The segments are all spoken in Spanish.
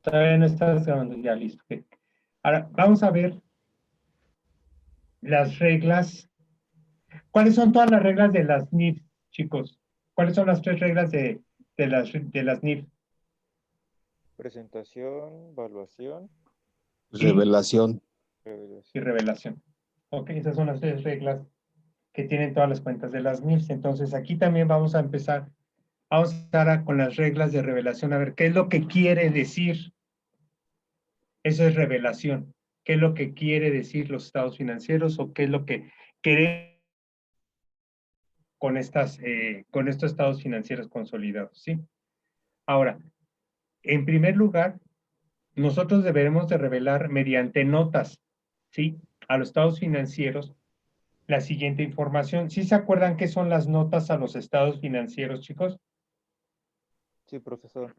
Todavía no estás grabando, ya listo. Ok. Ahora, vamos a ver las reglas. ¿Cuáles son todas las reglas de las NIF, chicos? ¿Cuáles son las 3 reglas de las NIF? Presentación, evaluación, Revelación. Y revelación. revelación. Ok, esas son las 3 reglas que tienen todas las cuentas de las NIFs. Entonces, aquí también vamos a empezar con las reglas de revelación. A ver, ¿qué es lo que quiere decir? Eso es revelación. ¿Qué es lo que quiere decir los estados financieros o qué es lo que queremos con estos estados financieros consolidados? ¿Sí? Ahora, en primer lugar, nosotros deberemos de revelar mediante notas, ¿sí? A los estados financieros la siguiente información. ¿Sí se acuerdan qué son las notas a los estados financieros, chicos? Sí, profesor.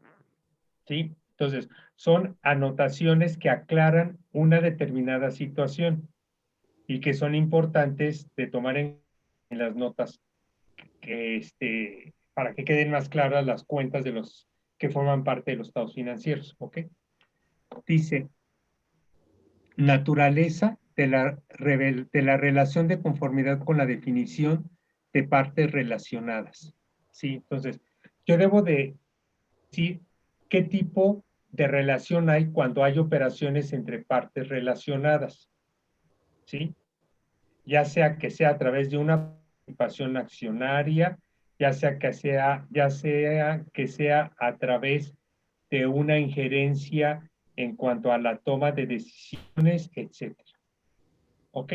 ¿Sí? Entonces, son anotaciones que aclaran una determinada situación y que son importantes de tomar en las notas para que queden más claras las cuentas de los que forman parte de los estados financieros. ¿Ok? Dice, naturaleza de la relación de conformidad con la definición de partes relacionadas. ¿Sí? Entonces, yo debo de decir qué tipo de relación hay cuando hay operaciones entre partes relacionadas. ¿Sí? Ya sea que sea a través de una participación accionaria, ya sea que sea a través de una injerencia en cuanto a la toma de decisiones, etcétera. ¿Ok?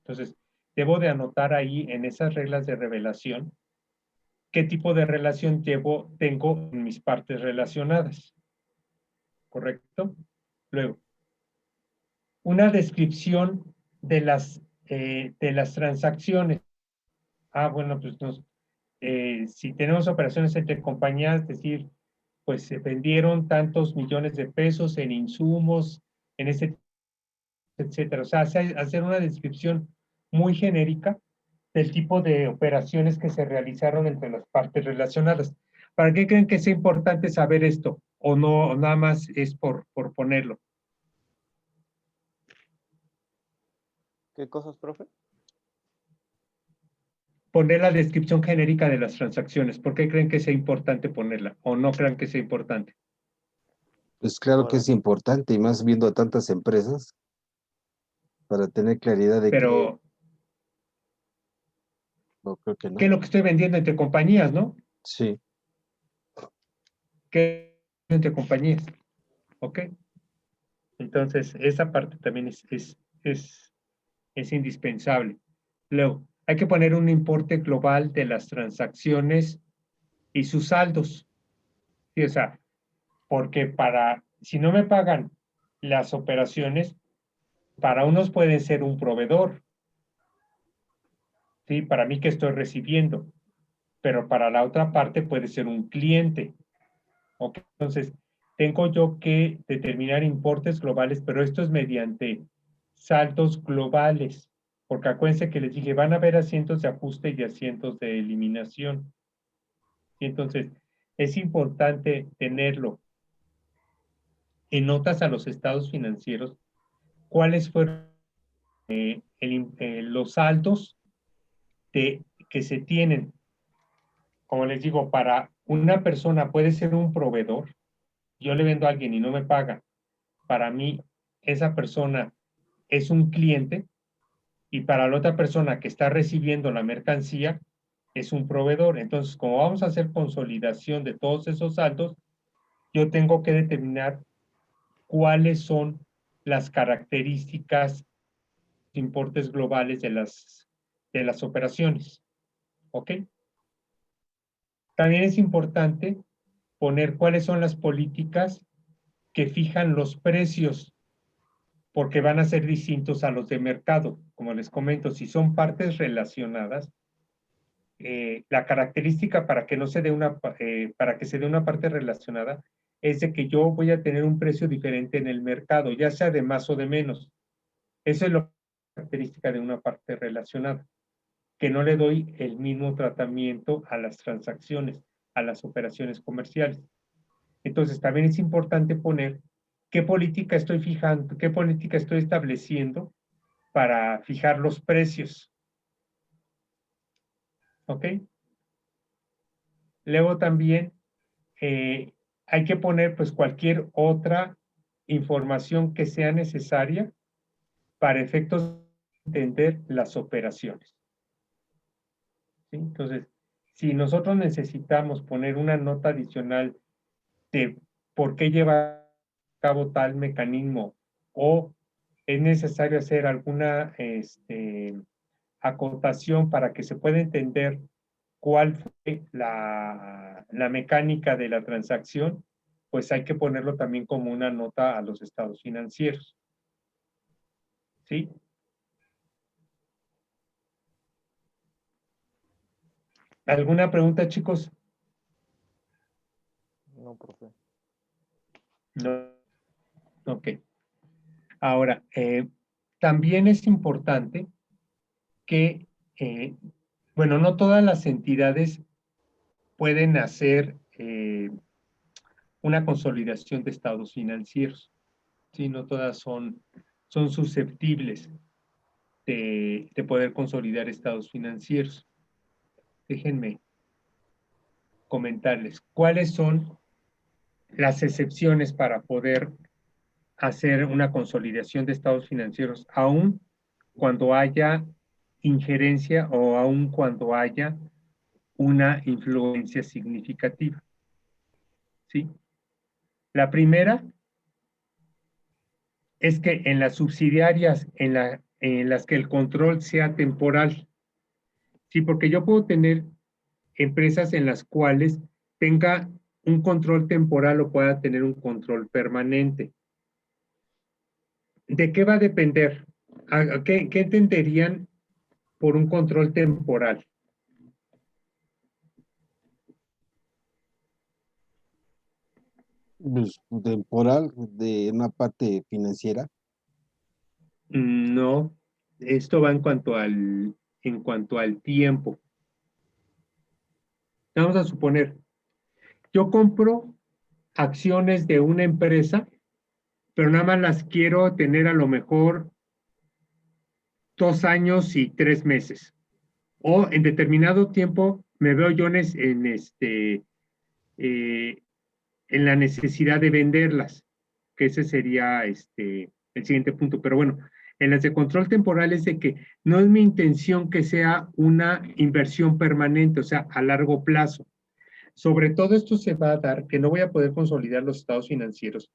Entonces, debo de anotar ahí en esas reglas de revelación qué tipo de relación tengo en mis partes relacionadas. ¿Correcto? Luego, una descripción de las transacciones. Bueno, pues si tenemos operaciones entre compañías, es decir, pues se vendieron tantos millones de pesos en insumos, en etcétera. O sea, hacer una descripción muy genérica del tipo de operaciones que se realizaron entre las partes relacionadas. ¿Para qué creen que es importante saber esto? ¿O no, o nada más es por ponerlo? ¿Qué cosas, profe? Poner la descripción genérica de las transacciones. ¿Por qué creen que sea importante ponerla? ¿O no creen que sea importante? Pues claro que Ahora, es importante y más viendo a tantas empresas para tener claridad de que Pero, no creo que ¿qué no. es lo que estoy vendiendo entre compañías, no? Sí, ¿Qué entre compañías? ¿Ok? Entonces, esa parte también es indispensable. Luego, hay que poner un importe global de las transacciones y sus saldos. ¿Sí? O sea, porque si no me pagan las operaciones, para unos pueden ser un proveedor, ¿sí? Para mí que estoy recibiendo, pero para la otra parte puede ser un cliente. ¿Ok? Entonces, tengo yo que determinar importes globales, pero esto es mediante saltos globales, porque acuérdense que les dije, van a haber asientos de ajuste y asientos de eliminación. Y entonces, es importante tenerlo en notas a los estados financieros, cuáles fueron los saltos que se tienen. Como les digo, para una persona puede ser un proveedor, yo le vendo a alguien y no me paga, para mí esa persona es un cliente y para la otra persona que está recibiendo la mercancía es un proveedor. Entonces, como vamos a hacer consolidación de todos esos saldos, yo tengo que determinar cuáles son las características, importes globales de las operaciones. ¿Ok? También es importante poner cuáles son las políticas que fijan los precios, porque van a ser distintos a los de mercado. Como les comento, si son partes relacionadas, la característica para que se dé una parte relacionada es de que yo voy a tener un precio diferente en el mercado, ya sea de más o de menos. Esa es la característica de una parte relacionada, que no le doy el mismo tratamiento a las transacciones, a las operaciones comerciales. Entonces, también es importante poner qué política estoy fijando, qué política estoy estableciendo para fijar los precios. ¿Ok? Luego también hay que poner pues cualquier otra información que sea necesaria para efectos de entender las operaciones. ¿Sí? Entonces, si nosotros necesitamos poner una nota adicional de por qué lleva a cabo tal mecanismo o es necesario hacer alguna acotación para que se pueda entender cuál fue la mecánica de la transacción, pues hay que ponerlo también como una nota a los estados financieros. ¿Sí? ¿Alguna pregunta, chicos? No, profe. No. Ok. Ahora, también es importante que, bueno, no todas las entidades pueden hacer una consolidación de estados financieros. ¿Sí? No todas son susceptibles de poder consolidar estados financieros. Déjenme comentarles cuáles son las excepciones para poder hacer una consolidación de estados financieros, aun cuando haya injerencia o aun cuando haya una influencia significativa. ¿Sí? La primera es que en las subsidiarias en las que el control sea temporal. Sí, porque yo puedo tener empresas en las cuales tenga un control temporal o pueda tener un control permanente. ¿De qué va a depender? ¿Qué entenderían por un control temporal? Pues, temporal de una parte financiera. No, esto va en cuanto al tiempo. Vamos a suponer, yo compro acciones de una empresa, pero nada más las quiero tener a lo mejor 2 años y 3 meses. O en determinado tiempo me veo yo en la necesidad de venderlas, que ese sería el siguiente punto. Pero bueno, en las de control temporal es de que no es mi intención que sea una inversión permanente, o sea, a largo plazo. Sobre todo esto se va a dar que no voy a poder consolidar los estados financieros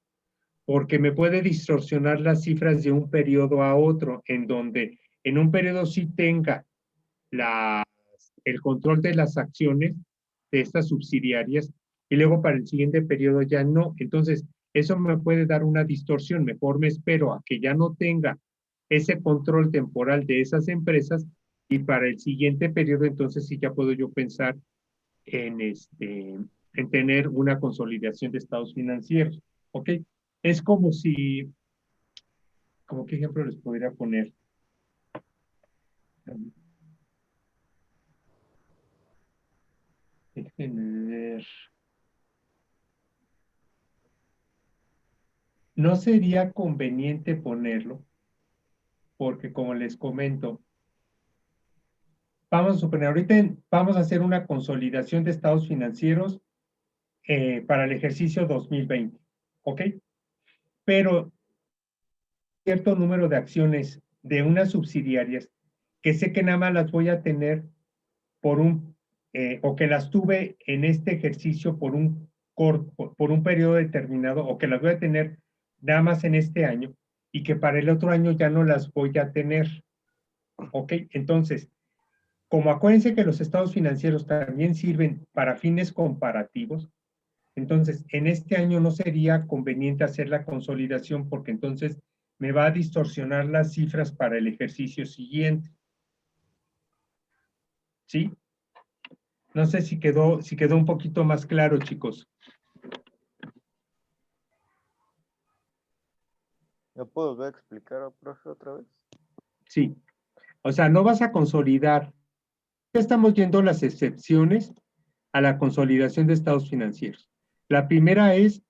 porque me puede distorsionar las cifras de un periodo a otro, en donde en un periodo sí tenga el control de las acciones de estas subsidiarias y luego para el siguiente periodo ya no. Entonces, eso me puede dar una distorsión. Mejor me espero a que ya no tenga ese control temporal de esas empresas y para el siguiente periodo entonces sí ya puedo yo pensar en tener una consolidación de estados financieros. ¿Ok? Es como si, ¿como qué ejemplo les podría poner? Déjenme ver. No sería conveniente ponerlo, porque como les comento, vamos a suponer, ahorita vamos a hacer una consolidación de estados financieros para el ejercicio 2020, ¿ok? Pero cierto número de acciones de unas subsidiarias que sé que nada más las voy a tener o que las tuve en este ejercicio por un periodo determinado, o que las voy a tener nada más en este año, y que para el otro año ya no las voy a tener. ¿Ok? Entonces, como acuérdense que los estados financieros también sirven para fines comparativos, entonces en este año no sería conveniente hacer la consolidación porque entonces me va a distorsionar las cifras para el ejercicio siguiente. ¿Sí? No sé si quedó un poquito más claro, chicos. ¿Me puedo volver a explicar, profe, otra vez? Sí. O sea, no vas a consolidar. Ya estamos viendo las excepciones a la consolidación de estados financieros. La primera es,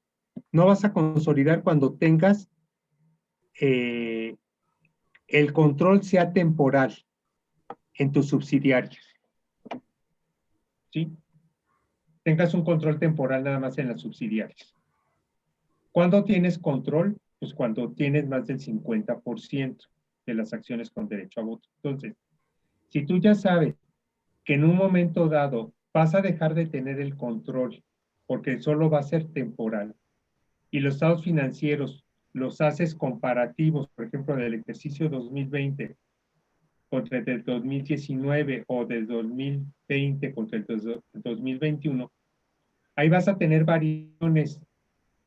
no vas a consolidar cuando tengas el control sea temporal en tus subsidiarios. ¿Sí? Tengas un control temporal nada más en las subsidiarias. ¿Cuándo tienes control? Pues cuando tienes más del 50% de las acciones con derecho a voto. Entonces, si tú ya sabes que en un momento dado vas a dejar de tener el control porque solo va a ser temporal y los estados financieros los haces comparativos, por ejemplo, del ejercicio 2020 contra el del 2019 o del 2020 contra el 2021, ahí vas a tener variaciones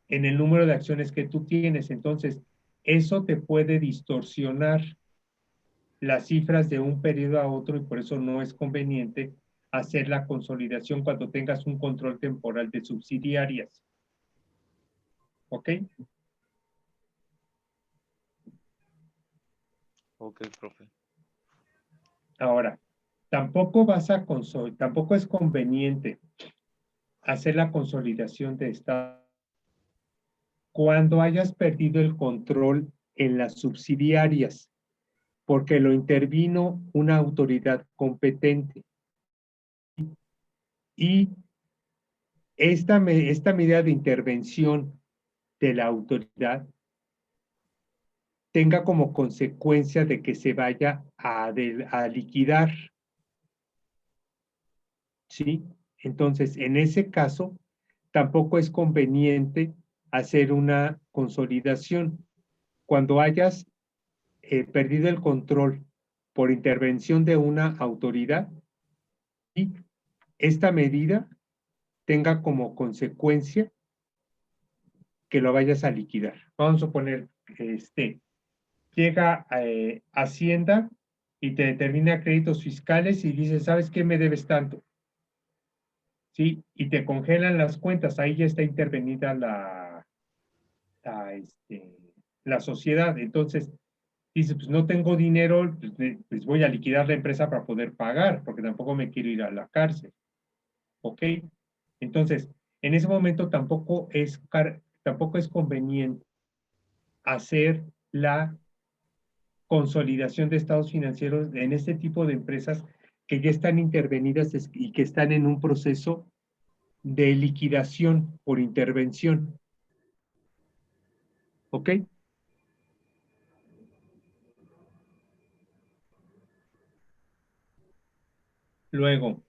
en el número de acciones que tú tienes. Entonces, eso te puede distorsionar las cifras de un periodo a otro y por eso no es conveniente hacer la consolidación cuando tengas un control temporal de subsidiarias. ¿Ok? Ok, profe. Ahora, tampoco es conveniente hacer la consolidación de esta cuando hayas perdido el control en las subsidiarias, porque lo intervino una autoridad competente. Y esta medida de intervención de la autoridad tenga como consecuencia de que se vaya a liquidar. ¿Sí? Entonces, en ese caso, tampoco es conveniente hacer una consolidación. Cuando hayas perdido el control por intervención de una autoridad y esta medida tenga como consecuencia que lo vayas a liquidar. Vamos a suponer que llega Hacienda y te determina créditos fiscales y dice, ¿sabes qué? Me debes tanto. ¿Sí? Y te congelan las cuentas. Ahí ya está intervenida la sociedad. Entonces, dice, pues no tengo dinero, pues voy a liquidar la empresa para poder pagar, porque tampoco me quiero ir a la cárcel. ¿Ok? Entonces, en ese momento tampoco es conveniente hacer la consolidación de estados financieros en este tipo de empresas que ya están intervenidas y que están en un proceso de liquidación por intervención. ¿Ok? Luego,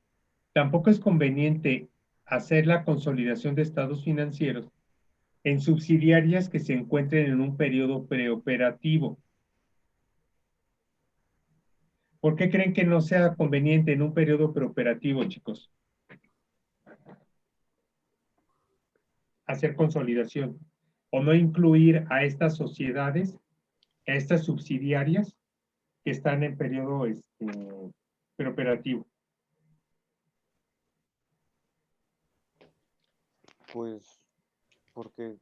tampoco es conveniente hacer la consolidación de estados financieros en subsidiarias que se encuentren en un periodo preoperativo. ¿Por qué creen que no sea conveniente en un periodo preoperativo, chicos? Hacer consolidación o no incluir a estas sociedades, a estas subsidiarias que están en periodo preoperativo. Pues porque,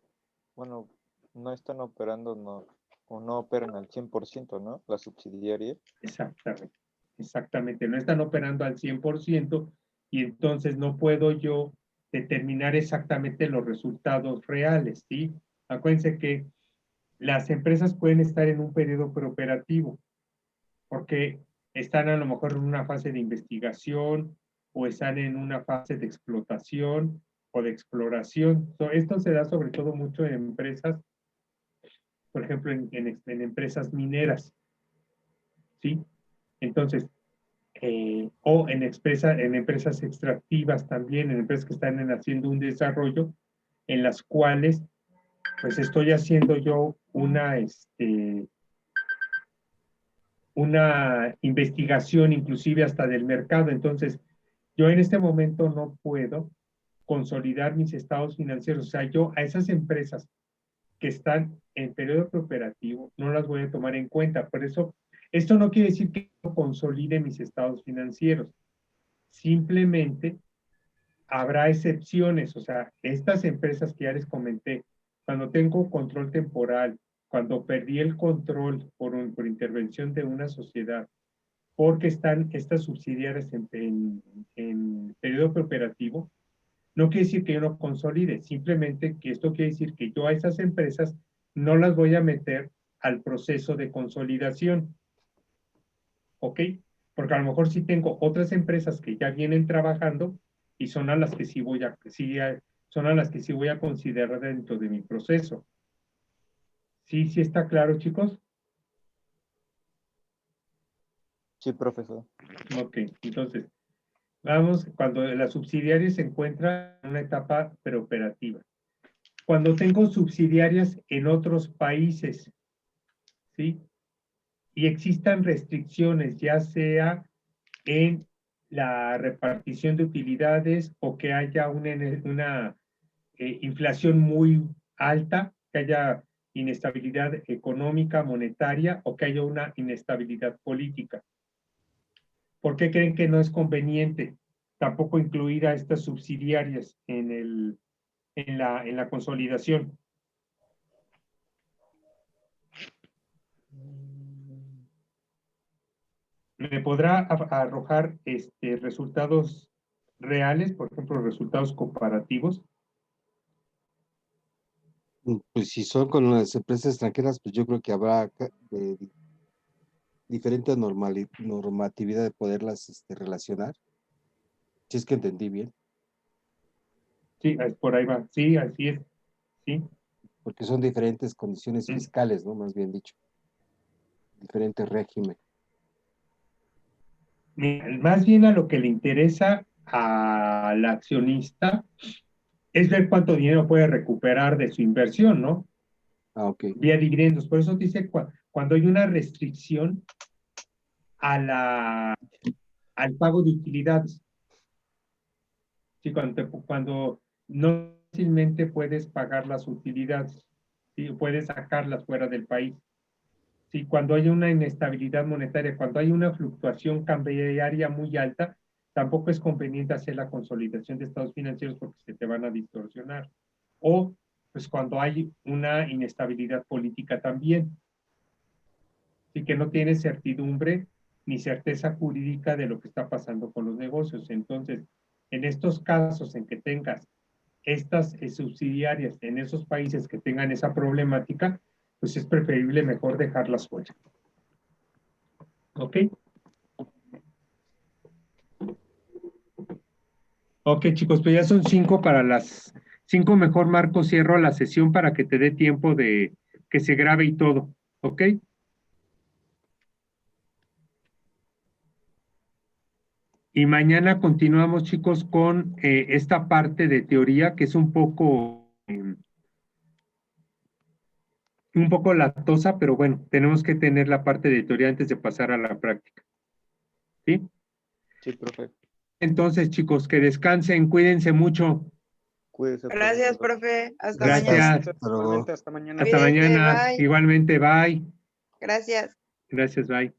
bueno, no están operando, no, o no operan al 100%, ¿no? La subsidiaria. Exactamente, exactamente. No están operando al 100% y entonces no puedo yo determinar exactamente los resultados reales, ¿sí? Acuérdense que las empresas pueden estar en un periodo preoperativo porque están a lo mejor en una fase de investigación o están en una fase de explotación o de exploración. Esto se da sobre todo mucho en empresas, por ejemplo, en empresas mineras, ¿sí? Entonces, o en empresas extractivas también, en empresas que están haciendo un desarrollo, en las cuales pues estoy haciendo yo una investigación inclusive hasta del mercado. Entonces, yo en este momento no puedo consolidar mis estados financieros. O sea, yo a esas empresas que están en periodo preoperativo no las voy a tomar en cuenta. Por eso, esto no quiere decir que yo consolide mis estados financieros. Simplemente habrá excepciones. O sea, estas empresas que ya les comenté, cuando tengo control temporal, cuando perdí el control por intervención de una sociedad porque están estas subsidiarias en periodo preoperativo, no quiere decir que yo no consolide, simplemente que esto quiere decir que yo a esas empresas no las voy a meter al proceso de consolidación. ¿Ok? Porque a lo mejor sí tengo otras empresas que ya vienen trabajando y son a las que sí voy a considerar dentro de mi proceso. ¿Sí, sí está claro, chicos? Sí, profesor. Ok, entonces, vamos, cuando la subsidiaria se encuentra en una etapa preoperativa. Cuando tengo subsidiarias en otros países, ¿sí? Y existan restricciones, ya sea en la repartición de utilidades o que haya una inflación muy alta, que haya inestabilidad económica, monetaria o que haya una inestabilidad política. ¿Por qué creen que no es conveniente tampoco incluir a estas subsidiarias en la consolidación? ¿Me podrá arrojar resultados reales, por ejemplo, resultados comparativos? Pues si son con las empresas extranjeras, pues yo creo que habrá diferente normatividad de poderlas relacionar. Si es que entendí bien, Sí, por ahí va. Sí, así es. Sí. porque son diferentes condiciones fiscales, ¿no? Más bien dicho, diferente régimen. Más bien a lo que le interesa al accionista es ver cuánto dinero puede recuperar de su inversión, ¿no? Ah, ok. Vía dividendos. Por eso dice cuando hay una restricción al pago de utilidades. Sí, cuando no fácilmente puedes pagar las utilidades, ¿sí? Puedes sacarlas fuera del país. Sí, cuando hay una inestabilidad monetaria, cuando hay una fluctuación cambiaria muy alta, tampoco es conveniente hacer la consolidación de estados financieros porque se te van a distorsionar. O, pues, cuando hay una inestabilidad política también. Así que no tienes certidumbre ni certeza jurídica de lo que está pasando con los negocios. Entonces, en estos casos en que tengas estas subsidiarias en esos países que tengan esa problemática, pues es preferible mejor dejarlas fuera. ¿Ok? Ok, chicos, pues ya son 5 para las 5. Mejor, Marco, cierro la sesión para que te dé tiempo de que se grabe y todo. ¿Ok? Y mañana continuamos, chicos, con esta parte de teoría que es un poco latosa, pero bueno, tenemos que tener la parte de teoría antes de pasar a la práctica. ¿Sí? Sí, profe. Entonces, chicos, que descansen, cuídense mucho. Cuídese, Gracias, profesor. profe. Hasta Gracias. mañana. Hasta luego. Igualmente, hasta mañana. Hasta Cuídese, mañana. bye. Igualmente, bye. Gracias. Gracias, bye.